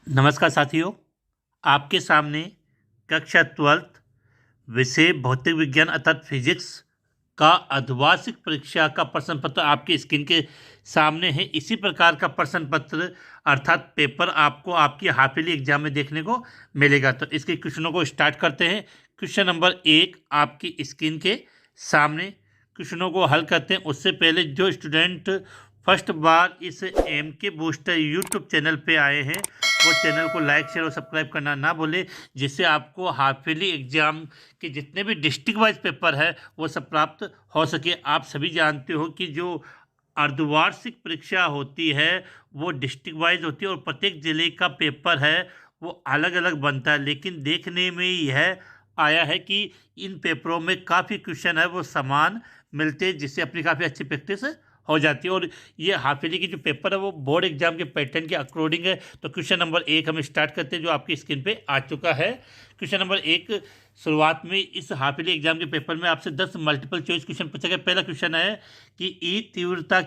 नमस्कार साथियों, आपके सामने कक्षा 12th विषय भौतिक विज्ञान अर्थात फिजिक्स का अर्धवार्षिक परीक्षा का प्रश्न पत्र आपकी स्क्रीन के सामने है। इसी प्रकार का प्रश्न पत्र अर्थात पेपर आपको आपकी हाफ ईयरली एग्जाम में देखने को मिलेगा। तो इसके क्वेश्चनों को स्टार्ट करते हैं। क्वेश्चन नंबर 1 आपकी स्क्रीन के सामने, क्वेश्चनों को हल करते हैं। उससे पहले जो स्टूडेंट फर्स्ट बार इस एम के बूस्टर यूट्यूब चैनल पे आए हैं वो चैनल को लाइक शेयर और सब्सक्राइब करना ना भूले, जिससे आपको हाफ ईयरली एग्जाम के जितने भी डिस्ट्रिक्ट वाइज पेपर है वो सब प्राप्त हो सके। आप सभी जानते हो कि जो अर्धवार्षिक परीक्षा होती है वो डिस्ट्रिक्ट वाइज होती है और प्रत्येक जिले का पेपर है वो अलग अलग बनता है, लेकिन देखने में यह आया है कि इन पेपरों में काफ़ी क्वेश्चन है वो समान मिलते हैं, जिससे अपनी काफ़ी अच्छी प्रैक्टिस हो जाती है। और ये हाफ ईयरली की जो पेपर है वो बोर्ड एग्जाम के पैटर्न के अकॉर्डिंग है। तो क्वेश्चन नंबर 1 हम स्टार्ट करते हैं जो आपकी स्क्रीन पे आ चुका है। क्वेश्चन नंबर 1, शुरुआत में इस हाफ ईयरली एग्जाम के पेपर में आपसे 10 मल्टीपल चॉइस क्वेश्चन पूछा गया। पहला क्वेश्चन है कि ई तीव्रता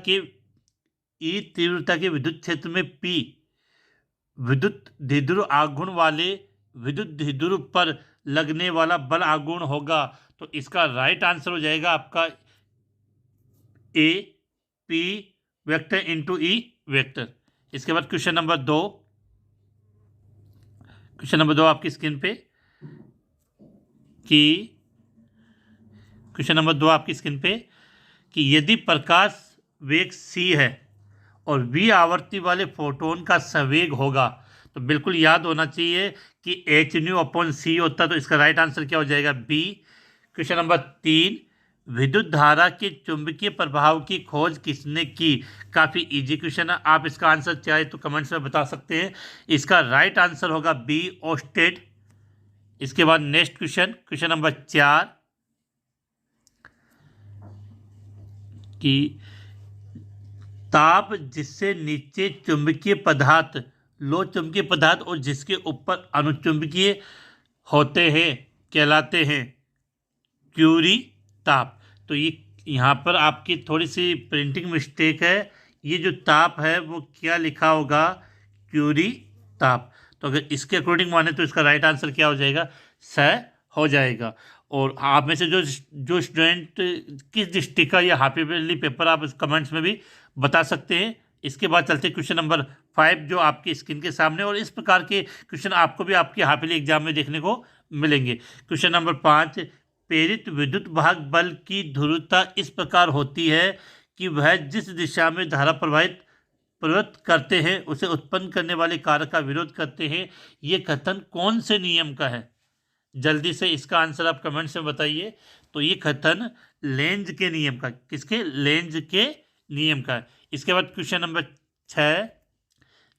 के विद्युत क्षेत्र में P विद्युत द्विध्रुव आघूर्ण वाले विद्युत द्विध्रुव पर लगने वाला बल आघूर्ण होगा। तो इसका राइट आंसर हो जाएगा आपका A P vector into E vector. इसके बाद क्वेश्चन नंबर 2, आपकी स्क्रीन पे कि क्वेश्चन नंबर 2 आपकी स्क्रीन पे कि यदि प्रकाश वेग c है और v आवर्ती वाले फोटोन का संवेग होगा, तो बिल्कुल याद होना चाहिए कि एच न्यू अपॉन सी होता है। तो इसका राइट आंसर क्या हो जाएगा? बी। क्वेश्चन नंबर 3, विद्युत धारा के चुंबकीय प्रभाव की खोज किसने की? काफ़ी इजी क्वेश्चन है, आप इसका आंसर चाहे तो कमेंट्स में बता सकते हैं। इसका राइट आंसर होगा बी, ओस्टेड। इसके बाद नेक्स्ट क्वेश्चन नंबर 4 कि ताप जिससे नीचे चुंबकीय पदार्थ, लो चुंबकीय पदार्थ और जिसके ऊपर अनुचुंबकीय होते हैं कहलाते हैं क्यूरी ताप। तो ये यहाँ पर आपकी थोड़ी सी प्रिंटिंग मिस्टेक है, ये जो ताप है वो क्या लिखा होगा? क्यूरी ताप। तो अगर इसके अकॉर्डिंग माने तो इसका राइट आंसर क्या हो जाएगा? स हो जाएगा। और आप में से जो स्टूडेंट किस डिस्ट्रिक्ट का या हाफ ईयरली पेपर आप कमेंट्स में भी बता सकते हैं। इसके बाद चलते हैं क्वेश्चन नंबर 5 जो आपकी स्क्रीन के सामने, और इस प्रकार के क्वेश्चन आपको भी आपके हाफ ईयरली एग्जाम में देखने को मिलेंगे। क्वेश्चन नंबर 5, प्रेरित विद्युत भाग बल की ध्रुवता इस प्रकार होती है कि वह जिस दिशा में धारा प्रवृत्त करते हैं उसे उत्पन्न करने वाले कारक का विरोध करते हैं। ये कथन कौन से नियम का है? जल्दी से इसका आंसर आप कमेंट्स में बताइए। तो ये कथन लेंज के नियम का, किसके? लेंज के नियम का है। इसके बाद क्वेश्चन नंबर 6,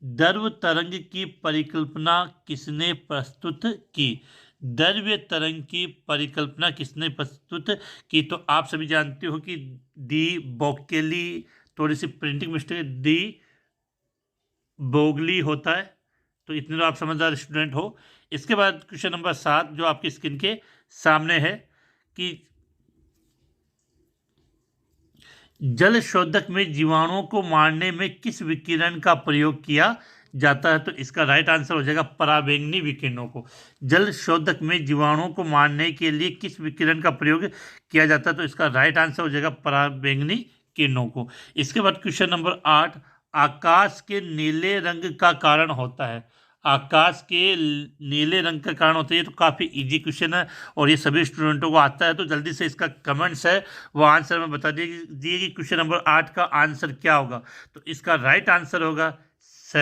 द्रव्य तरंग की परिकल्पना किसने प्रस्तुत की? द्रव्य तरंग की परिकल्पना किसने प्रस्तुत की? तो आप सभी जानते हो कि डी बोकेली, थोड़ी सी प्रिंटिंग मिस्टेक, डी बोगली होता है। तो इतने तो आप समझदार स्टूडेंट हो। इसके बाद क्वेश्चन नंबर 7 जो आपकी स्क्रीन के सामने है कि जल शोधक में जीवाणुओं को मारने में किस विकिरण का प्रयोग किया जाता है? तो इसका राइट आंसर हो जाएगा पराबैंगनी विकिरणों को। जल शोधक में जीवाणुओं को मारने के लिए किस विकिरण का प्रयोग किया जाता है? तो इसका राइट आंसर हो जाएगा पराबैंगनी किरणों को। इसके बाद क्वेश्चन नंबर 8, आकाश के नीले रंग का कारण होता है। आकाश के नीले रंग का कारण होता है, ये तो काफ़ी इजी क्वेश्चन है और ये सभी स्टूडेंटों को आता है। तो जल्दी से इसका कमेंट्स है वो आंसर में बता दिए कि क्वेश्चन नंबर 8 का आंसर क्या होगा? तो इसका राइट आंसर होगा स,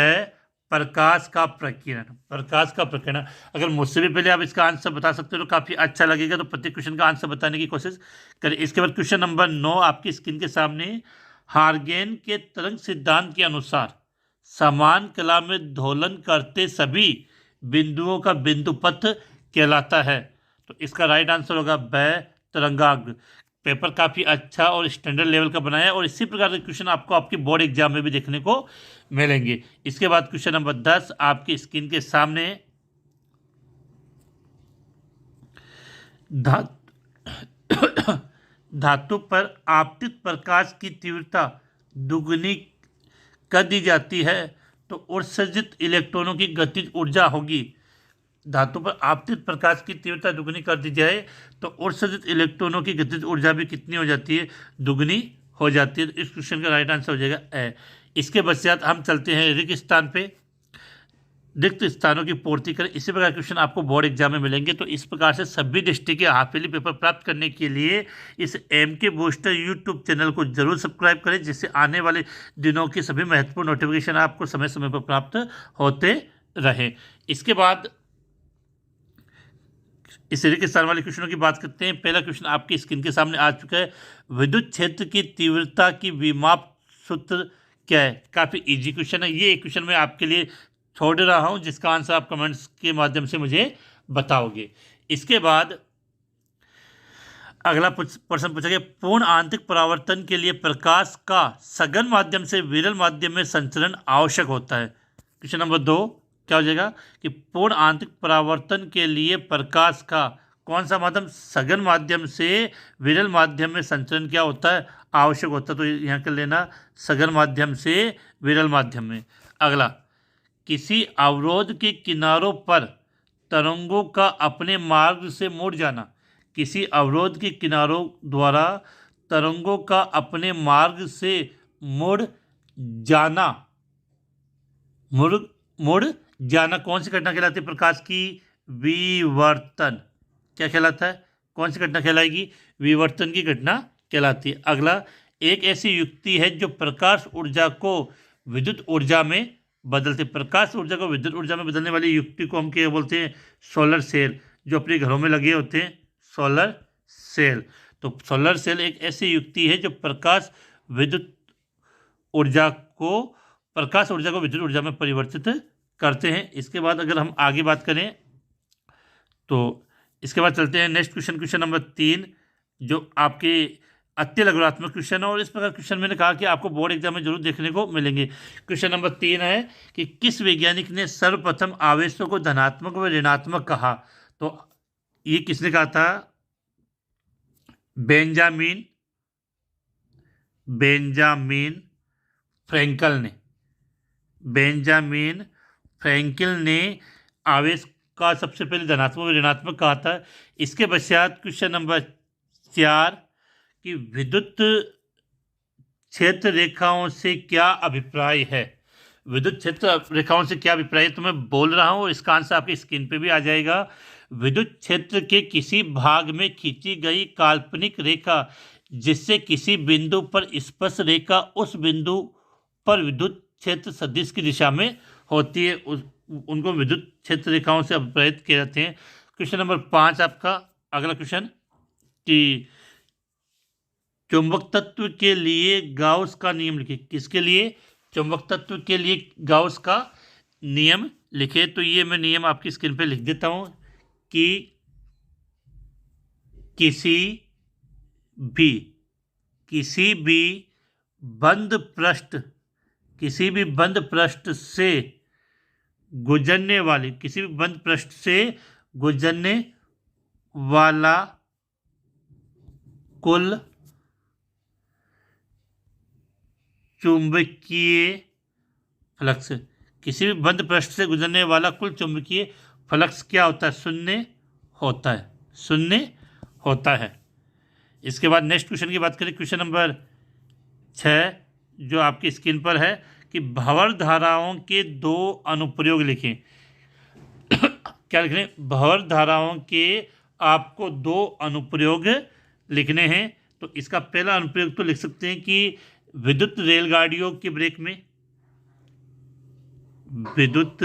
प्रकाश का प्रकीर्णन। प्रकाश का प्रकीर्णन। अगर मुझसे भी पहले आप इसका आंसर बता सकते हो तो काफ़ी अच्छा लगेगा। तो प्रत्येक क्वेश्चन का आंसर बताने की कोशिश करें। इसके बाद क्वेश्चन नंबर 9 आपकी स्क्रीन के सामने, हार्गेन के तरंग सिद्धांत के अनुसार समान कला में दोलन करते सभी बिंदुओं का बिंदुपथ कहलाता है। तो इसका राइट आंसर होगा ब, तरंगाग्र। पेपर काफ़ी अच्छा और स्टैंडर्ड लेवल का बनाया है और इसी प्रकार के क्वेश्चन आपको आपकी बोर्ड एग्जाम में भी देखने को मिलेंगे। इसके बाद क्वेश्चन नंबर 10 आपकी स्क्रीन के सामने, धातु पर आपतित प्रकाश की तीव्रता दुगुनी कर दी जाती है तो उत्सर्जित इलेक्ट्रॉनों की गतिज ऊर्जा होगी। धातु पर आपतित प्रकाश की तीव्रता दुगनी कर दी जाए तो उत्सर्जित इलेक्ट्रॉनों की गतिज ऊर्जा भी कितनी हो जाती है, दुगनी हो जाती है। तो इस क्वेश्चन का राइट आंसर हो जाएगा ए। इसके पश्चात हम चलते हैं रिक्त स्थान पे, रिक्त स्थानों की पूर्ति करें। इसी प्रकार क्वेश्चन आपको बोर्ड एग्जाम में मिलेंगे। तो इस प्रकार से सभी डिस्ट्रिक्ट के हाफ ईयरली पेपर प्राप्त करने के लिए इस MK बूस्टर यूट्यूब चैनल को जरूर सब्सक्राइब करें, जिससे आने वाले दिनों की सभी महत्वपूर्ण नोटिफिकेशन आपको समय समय पर प्राप्त होते रहे। इसके बाद इस रिक्त स्थान वाले क्वेश्चनों की बात करते हैं। पहला क्वेश्चन आपकी स्क्रीन के सामने आ चुका है। विद्युत क्षेत्र की तीव्रता की विमाप सूत्र क्या है? काफ़ी इजी क्वेश्चन है। ये क्वेश्चन मैं आपके लिए छोड़ रहा हूं, जिसका आंसर आप कमेंट्स के माध्यम से मुझे बताओगे। इसके बाद अगला प्रश्न पूछा गया, पूर्ण आंतरिक परावर्तन के लिए प्रकाश का सघन माध्यम से विरल माध्यम में संचरण आवश्यक होता है। क्वेश्चन नंबर 2 क्या हो जाएगा कि पूर्ण आंतरिक परावर्तन के लिए प्रकाश का कौन सा माध्यम सघन माध्यम से विरल माध्यम में संचरण क्या होता है, आवश्यक होता है। तो यहाँ कर लेना सघन माध्यम से विरल माध्यम में। अगला, किसी अवरोध के किनारों पर तरंगों का अपने मार्ग से मुड़ जाना। किसी अवरोध के किनारों द्वारा तरंगों का अपने मार्ग से मुड़ जाना, मुड़ जाना कौन सी घटना कहलाती है? प्रकाश की विवर्तन। क्या कहलाता है? कौन सी घटना कहलाएगी? विवर्तन की घटना कहलाती है। अगला, एक ऐसी युक्ति है जो प्रकाश ऊर्जा को विद्युत ऊर्जा में बदलते। प्रकाश ऊर्जा को विद्युत ऊर्जा में बदलने वाली युक्ति को हम क्या बोलते हैं? Solar cell. जो अपने घरों में लगे होते हैं, सोलर सेल। तो सोलर सेल एक ऐसी युक्ति है जो प्रकाश ऊर्जा को विद्युत ऊर्जा में परिवर्तित करते हैं। इसके बाद अगर हम आगे बात करें तो इसके बाद चलते हैं नेक्स्ट क्वेश्चन नंबर 3, जो आपके अत्य लघुरात्मक क्वेश्चन है। और इस प्रकार क्वेश्चन मैंने कहा कि आपको बोर्ड एग्जाम में जरूर देखने को मिलेंगे। क्वेश्चन नंबर 3 है कि किस वैज्ञानिक ने सर्वप्रथम आवेशों को धनात्मक व ऋणात्मक कहा? तो ये किसने कहा था? बेंजामिन फ्रैंकल ने आवेश का सबसे पहले धनात्मक व ऋणात्मक कहा था। इसके पश्चात क्वेश्चन नंबर 4 कि विद्युत क्षेत्र रेखाओं से क्या अभिप्राय है? विद्युत क्षेत्र रेखाओं से क्या अभिप्राय है तो मैं बोल रहा हूँ, इसका आंसर आपकी स्क्रीन पे भी आ जाएगा। विद्युत क्षेत्र के किसी भाग में खींची गई काल्पनिक रेखा जिससे किसी बिंदु पर स्पर्श रेखा उस बिंदु पर विद्युत क्षेत्र सदिश की दिशा में होती है, उनको विद्युत क्षेत्र रेखाओं से अभिप्रायित किए जाते हैं। क्वेश्चन नंबर 5 आपका अगला क्वेश्चन कि चुंबक तत्व के लिए गाउस का नियम लिखे। किसके लिए? चुंबक तत्व के लिए गाउस का नियम लिखे। तो ये मैं नियम आपकी स्क्रीन पे लिख देता हूं कि किसी भी बंद पृष्ठ से गुजरने वाला कुल चुंबकीय फ्लक्स, किसी भी बंद पृष्ठ से गुजरने वाला कुल चुंबकीय फ्लक्स क्या होता है? शून्य होता है। इसके बाद नेक्स्ट क्वेश्चन की बात करें, क्वेश्चन नंबर 6 जो आपकी स्क्रीन पर है कि भंवर धाराओं के 2 अनुप्रयोग लिखें। क्या लिखने? भंवर धाराओं के आपको 2 अनुप्रयोग लिखने हैं। तो इसका पहला अनुप्रयोग तो लिख सकते हैं कि विद्युत रेलगाड़ियों के ब्रेक में, विद्युत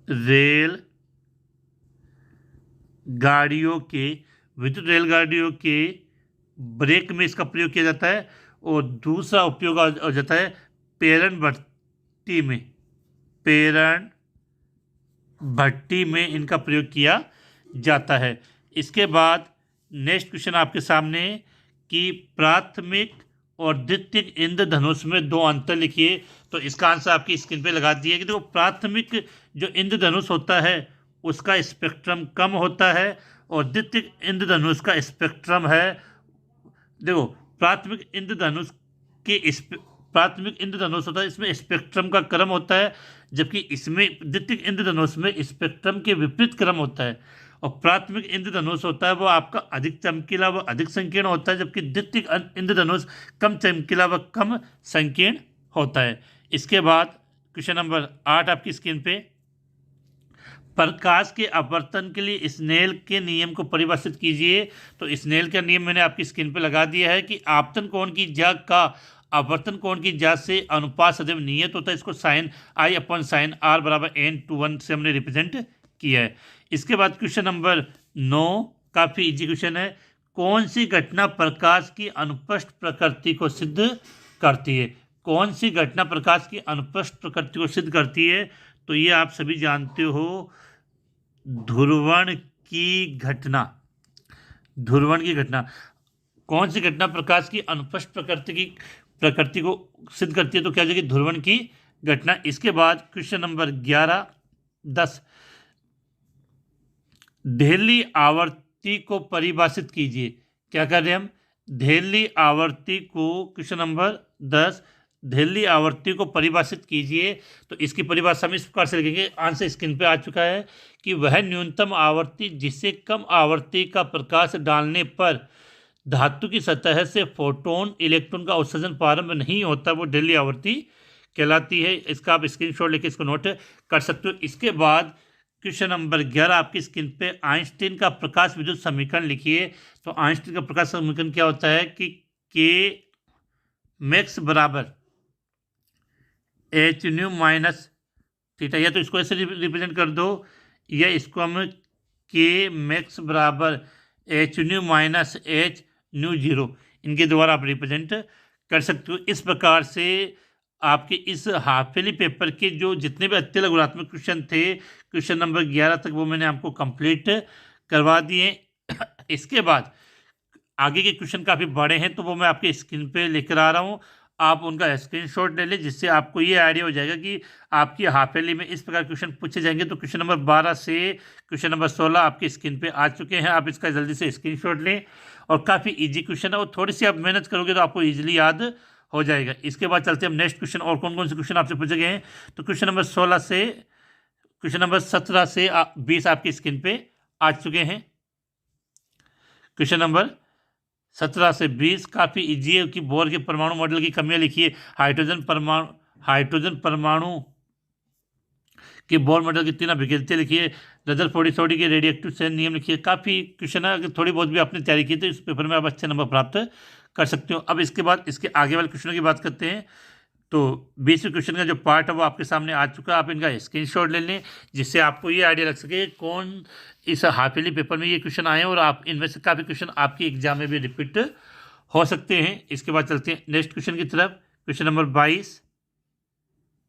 रेलगाड़ियों के ब्रेक में इसका प्रयोग किया जाता है। और दूसरा उपयोग हो जाता है प्रेरण भट्टी में इनका प्रयोग किया जाता है। इसके बाद नेक्स्ट क्वेश्चन आपके सामने कि प्राथमिक और द्वितीयक इंद्रधनुष में 2 अंतर लिखिए। तो इसका आंसर आपकी स्क्रीन पे लगा दिया कि देखो प्राथमिक जो इंद्रधनुष होता है उसका स्पेक्ट्रम कम होता है और द्वितीयक इंद्रधनुष का स्पेक्ट्रम है, देखो प्राथमिक इंद्रधनुष के प्राथमिक इंद्रधनुष होता है, इसमें स्पेक्ट्रम का क्रम होता है, जबकि इसमें द्वितीयक इंद्रधनुष में स्पेक्ट्रम के विपरीत क्रम होता है। और प्राथमिक इंद्रधनुष होता है वो आपका अधिक चमकीला व अधिक संकीर्ण होता है, जबकि द्वितीयक इंद्रधनुष कम चमकीला व कम संकीर्ण होता है। इसके बाद क्वेश्चन नंबर 8 आपकी स्क्रीन पे, प्रकाश के अपवर्तन के लिए स्नेल के नियम को परिभाषित कीजिए। तो स्नेल का नियम मैंने आपकी स्क्रीन पे लगा दिया है कि आपतन कोण की ज्या का अपवर्तन कोण की ज्या से अनुपात सदैव नियत होता है। इसको sine i upon sine r बराबर n/1 से हमने रिप्रेजेंट किया है। इसके बाद क्वेश्चन नंबर 9 काफ़ी इजी क्वेश्चन है। कौन सी घटना प्रकाश की अनुपस्थ प्रकृति को सिद्ध करती है? कौन सी घटना प्रकाश की अनुपस्थ प्रकृति को सिद्ध करती है? तो ये आप सभी जानते हो, ध्रुवण की घटना। ध्रुवण की घटना। कौन सी घटना प्रकाश की अनुपस्थ प्रकृति को सिद्ध करती है? तो क्या हो जाएगी? ध्रुवण की घटना। इसके बाद क्वेश्चन नंबर 10 धेली आवर्ती को परिभाषित कीजिए। क्या कर रहे हैं हम? धेली आवर्ती को, क्वेश्चन नंबर 10 धेली आवर्ती को परिभाषित कीजिए। तो इसकी परिभाषा हम इस प्रकार से लिखेंगे, आंसर स्क्रीन पे आ चुका है कि वह न्यूनतम आवर्ती जिससे कम आवर्ती का प्रकाश डालने पर धातु की सतह से फोटोन इलेक्ट्रॉन का उत्सर्जन प्रारंभ नहीं होता, वो धेली आवर्ती कहलाती है। इसका आप स्क्रीनशॉट लेके इसको नोट कर सकते हो। इसके बाद क्वेश्चन नंबर 11 आपकी स्क्रीन पे, आइंस्टीन का प्रकाश विद्युत समीकरण लिखिए। तो आइंस्टीन का प्रकाश समीकरण क्या होता है कि के मैक्स बराबर एच न्यू माइनस थीटा, या तो इसको ऐसे रिप्रेजेंट कर दो, या इसको हम के मैक्स बराबर H new minus H mu zero, इनके द्वारा आप रिप्रेजेंट कर सकते हो। इस प्रकार से आपके इस हाफ ईयरली पेपर के जो जितने भी अत्यधिक गुणात्मक क्वेश्चन थे, क्वेश्चन नंबर 11 तक, वो मैंने आपको कंप्लीट करवा दिए। इसके बाद आगे के क्वेश्चन काफ़ी बड़े हैं, तो वो मैं आपके स्क्रीन पे लेकर आ रहा हूँ। आप उनका स्क्रीनशॉट ले लें, जिससे आपको ये आइडिया हो जाएगा कि आपकी हाफ ईयरली में इस प्रकार क्वेश्चन पूछे जाएंगे। तो क्वेश्चन नंबर 12 से क्वेश्चन नंबर 16 आपकी स्क्रीन पे आ चुके हैं। आप इसका जल्दी से स्क्रीनशॉट लें, और काफ़ी इजी क्वेश्चन है, और थोड़ी सी आप मेहनत करोगे तो आपको ईजिली याद हो जाएगा। इसके बाद चलते हैं हम नेक्स्ट क्वेश्चन, और कौन कौन से क्वेश्चन आपसे पूछे गए हैं। तो क्वेश्चन नंबर 16 से क्वेश्चन नंबर 17 से 20 आपकी स्क्रीन पे आ चुके हैं। क्वेश्चन नंबर 17 से 20 काफ़ी इजी है कि बोर के परमाणु मॉडल की कमियां लिखिए। हाइड्रोजन परमाणु कि बोर मॉडल की 3 अभिक्रियाएं लिखिए। रदरफोर्ड के रेडिएक्टिव चेन नियम लिखिए। काफ़ी क्वेश्चन है, अगर थोड़ी बहुत भी आपने तैयारी की तो इस पेपर में आप अच्छे नंबर प्राप्त कर सकते हो। अब इसके बाद इसके आगे वाले क्वेश्चनों की बात करते हैं। तो 20वें क्वेश्चन का जो पार्ट है वो आपके सामने आ चुका है। आप इनका स्क्रीनशॉट ले लें, जिससे आपको ये आइडिया लग सके कौन इस हाफ ईयरली पेपर में ये क्वेश्चन आए हैं, और आप इनमें से काफ़ी क्वेश्चन आपके एग्जाम में भी रिपीट हो सकते हैं। इसके बाद चलते हैं नेक्स्ट क्वेश्चन की तरफ। क्वेश्चन नंबर 22,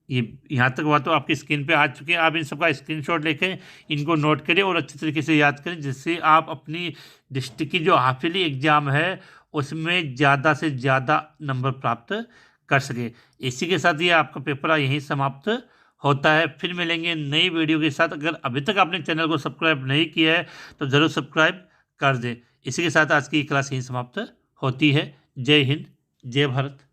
ये यहाँ तक हुआ तो आपकी स्क्रीन पे आ चुके हैं। आप इन सबका स्क्रीनशॉट लेकर इनको नोट करें और अच्छे तरीके से याद करें, जिससे आप अपनी डिस्ट्रिक्ट की जो हाफ ईयरली एग्जाम है उसमें ज़्यादा से ज़्यादा नंबर प्राप्त कर सके। इसी के साथ ये आपका पेपर यहीं समाप्त होता है। फिर मिलेंगे नई वीडियो के साथ। अगर अभी तक आपने चैनल को सब्सक्राइब नहीं किया है तो ज़रूर सब्सक्राइब कर दें। इसी के साथ आज की क्लास यहीं समाप्त होती है। जय हिंद, जय भारत।